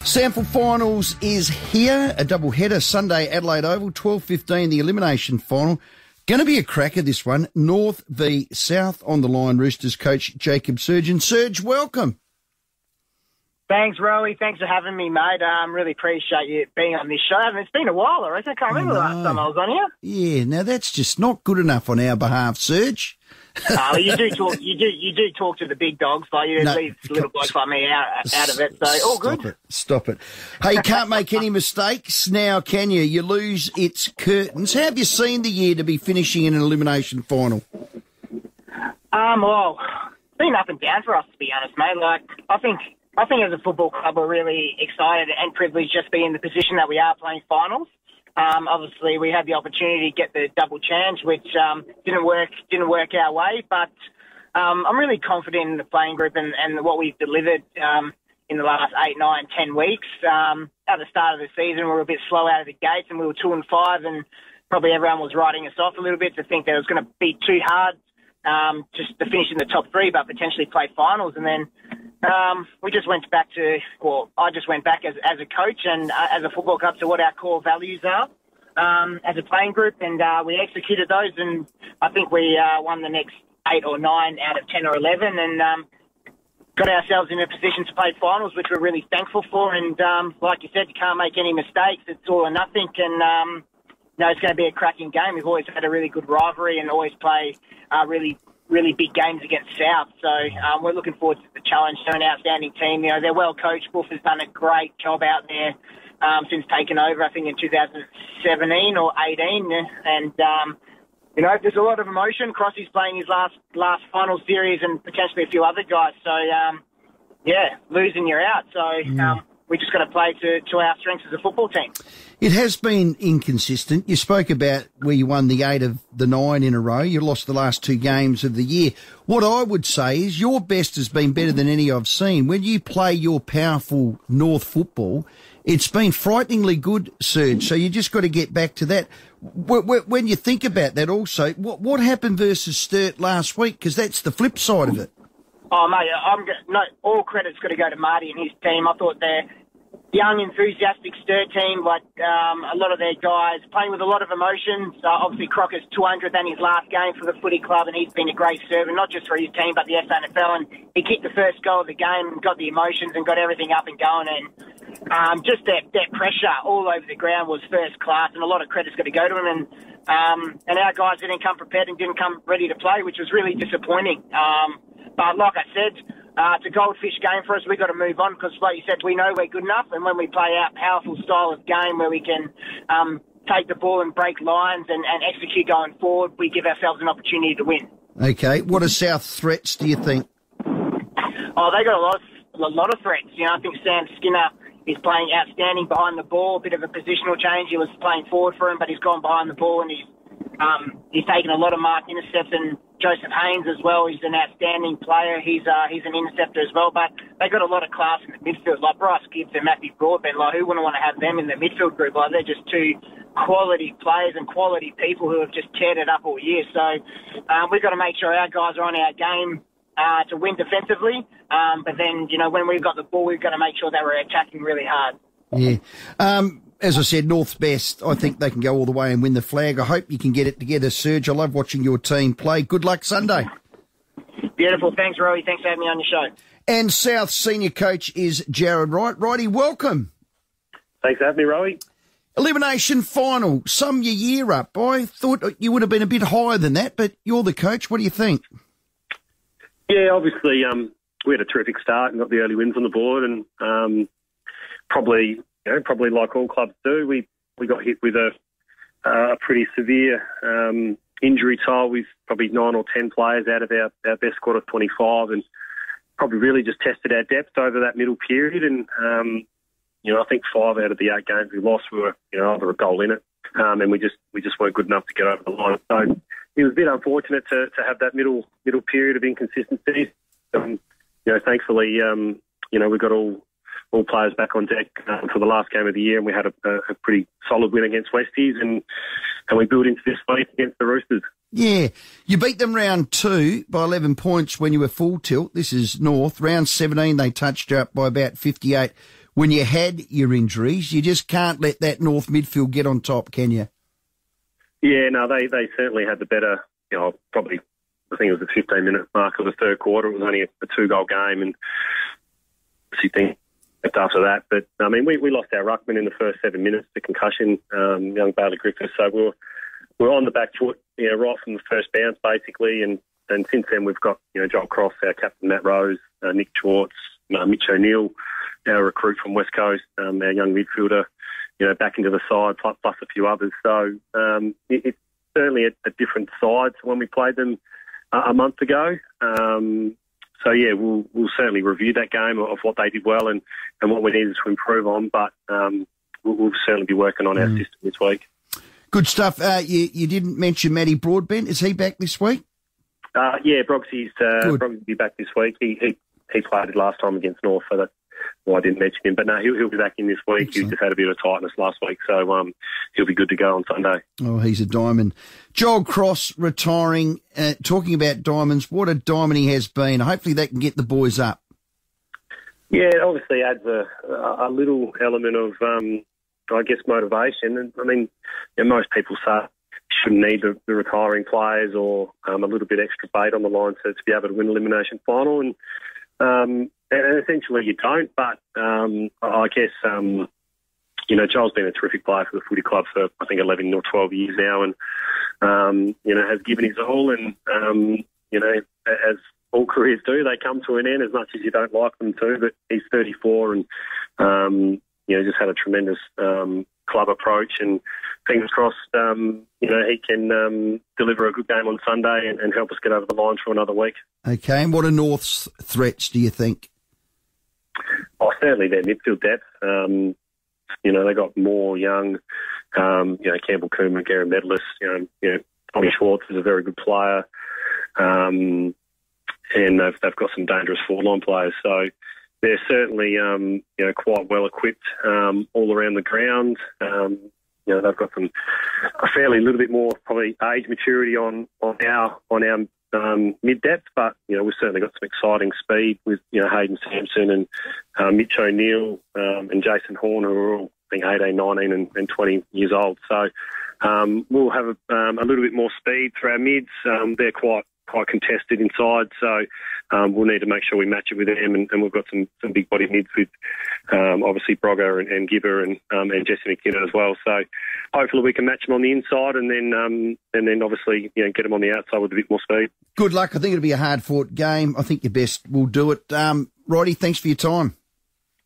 Sample Finals is here, a double header, Sunday Adelaide Oval, 12:15, the elimination final. Going to be a cracker, this one. North v South on the line, Roosters coach Jacob Surgeon. Serge, welcome. Thanks, Rowie. Thanks for having me, mate. Really appreciate you being on this show. It's been a while, I reckon. I can't remember the last time I was on here. Yeah, now that's just not good enough on our behalf, Serge. You do talk. You do talk to the big dogs, but you leave little blokes like me out of it. So all good. Stop it. Hey, you can't make any mistakes now, can you? You lose its curtains. How have you seen the year to be finishing in an elimination final? Well, it's been up and down for us, to be honest, mate. Like, I think as a football club, we're really excited and privileged just to be in the position that we are playing finals. Obviously, we had the opportunity to get the double chance, which didn't work our way. But I'm really confident in the playing group and what we've delivered in the last 8, 9, 10 weeks. At the start of the season, we were a bit slow out of the gates, and we were 2-5, and probably everyone was writing us off a little bit to think that it was going to be too hard just to finish in the top 3, but potentially play finals. And then we just went back to, well, I just went back as a coach and as a football club to what our core values are as a playing group, and we executed those, and I think we won the next 8 or 9 out of 10 or 11 and got ourselves in a position to play finals, which we're really thankful for. And like you said, you can't make any mistakes. It's all or nothing, and it's going to be a cracking game. We've always had a really good rivalry and always play really big games against South. So we're looking forward to the challenge. They're an outstanding team. They're well coached. Wolf has done a great job out there since taking over, I think, in 2017 or 18. And, there's a lot of emotion. Crossy's playing his last final series and potentially a few other guys. So, losing, you're out. So we just got to play to our strengths as a football team. It has been inconsistent. You spoke about where you won the 8 of the 9 in a row. You lost the last 2 games of the year. What I would say is your best has been better than any I've seen. When you play your powerful North football, it's been frighteningly good, Serge. So you just got to get back to that. When you think about that also, what happened versus Sturt last week? Because that's the flip side of it. Oh, mate, all credit's got to go to Marty and his team. I thought they're young, enthusiastic Sturt team, like a lot of their guys playing with a lot of emotions. Obviously, Crocker's 200th and his last game for the footy club, and he's been a great servant, not just for his team, but the SANFL. And he kicked the first goal of the game and got the emotions and got everything up and going. And just that pressure all over the ground was first class, and a lot of credit's got to go to him. And our guys didn't come prepared and didn't come ready to play, which was really disappointing. But like I said, it's a goldfish game for us. We've got to move on because, like you said, we know we're good enough. And when we play our powerful style of game where we can take the ball and break lines and execute going forward, we give ourselves an opportunity to win. Okay. What are South's threats, do you think? Oh, they got a lot of threats. I think Sam Skinner is playing outstanding behind the ball, a bit of a positional change. He was playing forward for him, but he's gone behind the ball and he's taken a lot of mark intercepts. And Joseph Haynes as well, he's an outstanding player. He's an interceptor as well. But they got a lot of class in the midfield, like Bryce Gibbs and Matthew Broadbent. Like, who wouldn't want to have them in the midfield group? Like, they're just 2 quality players and quality people who have just teared it up all year. So we've got to make sure our guys are on our game to win defensively. But then, when we've got the ball, we've got to make sure that we're attacking really hard. Yeah. As I said, North's best. I think they can go all the way and win the flag. I hope you can get it together, Serge. I love watching your team play. Good luck Sunday. Beautiful. Thanks, Rowie. Thanks for having me on your show. And South's senior coach is Jared Wright. Righty, welcome. Thanks for having me, Rowie. Elimination final. Sum your year up. I thought you would have been a bit higher than that, but you're the coach. What do you think? Yeah, obviously, we had a terrific start and got the early wins on the board, and probably like all clubs do, we got hit with a pretty severe injury toll with probably 9 or 10 players out of our best squad of 25, and probably really just tested our depth over that middle period. And I think 5 out of the 8 games we lost were either a goal in it, and we just weren't good enough to get over the line. So it was a bit unfortunate to have that middle period of inconsistency. Thankfully, we got all players back on deck for the last game of the year, and we had a pretty solid win against Westies, and we built into this week against the Roosters. Yeah, you beat them round 2 by 11 points when you were full tilt. This is North. Round 17, they touched you up by about 58 when you had your injuries. You just can't let that North midfield get on top, can you? Yeah, no, they certainly had the better, probably, I think it was the 15-minute mark of the third quarter. It was only a 2-goal game, and you think after that. But, I mean, we lost our ruckman in the first 7 minutes to concussion, young Bailey Griffiths. So we're on the back foot, right from the first bounce, basically. And since then, we've got, Joel Cross, our captain, Matt Rose, Nick Schwartz, Mitch O'Neill, our recruit from West Coast, our young midfielder, back into the side, plus a few others. So it's certainly a different side to when we played them a month ago. So, yeah, we'll certainly review that game of what they did well and what we needed to improve on. But we'll certainly be working on our system this week. Good stuff. You didn't mention Matty Broadbent. Is he back this week? Yeah, Broxy's probably be back this week. He played last time against North, so that's why I didn't mention him. But no, he'll be back in this week. Excellent. He just had a bit of tightness last week, so he'll be good to go on Sunday. Oh, he's a diamond. Joel Cross retiring. Talking about diamonds, what a diamond he has been. Hopefully that can get the boys up. Yeah, it obviously adds a little element of, I guess, motivation. And I mean, most people say you shouldn't need the retiring players or a little bit extra bait on the line to be able to win an elimination final. And essentially you don't, but I guess, Joel's been a terrific player for the footy club for, I think, 11 or 12 years now and, has given his all and, as all careers do, they come to an end as much as you don't like them to, but he's 34 and, just had a tremendous club approach and fingers crossed, he can deliver a good game on Sunday and help us get over the line for another week. Okay, and what are North's threats, do you think? Oh, certainly their midfield depth. They got more young, Campbell Coomer, Gary Medalist, Tommy Schwartz is a very good player. And they've got some dangerous forward-line players. So they're certainly, quite well equipped all around the ground. They've got a fairly little bit more probably age maturity on our mid depth, but we've certainly got some exciting speed with Hayden Sampson and Mitch O'Neill and Jason Horn, who are all I think 18, 19 and 20 years old. So we'll have a little bit more speed for our mids. They're quite contested inside, so we'll need to make sure we match it with them. And we've got some big body mids with obviously Brogger and Gibber and Jesse McKinnon as well. So hopefully we can match them on the inside and then obviously get them on the outside with a bit more speed. Good luck. I think it'll be a hard-fought game. I think your best will do it. Righty, thanks for your time.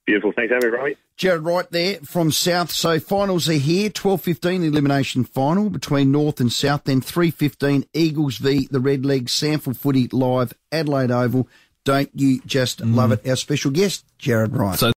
Beautiful. Thanks for having me, Robbie. Jared Wright there from South. So finals are here. 12:15 elimination final between North and South. Then 3:15 Eagles v the Redlegs. Sample Footy live, Adelaide Oval. Don't you just love it? Our special guest, Jared Wright. So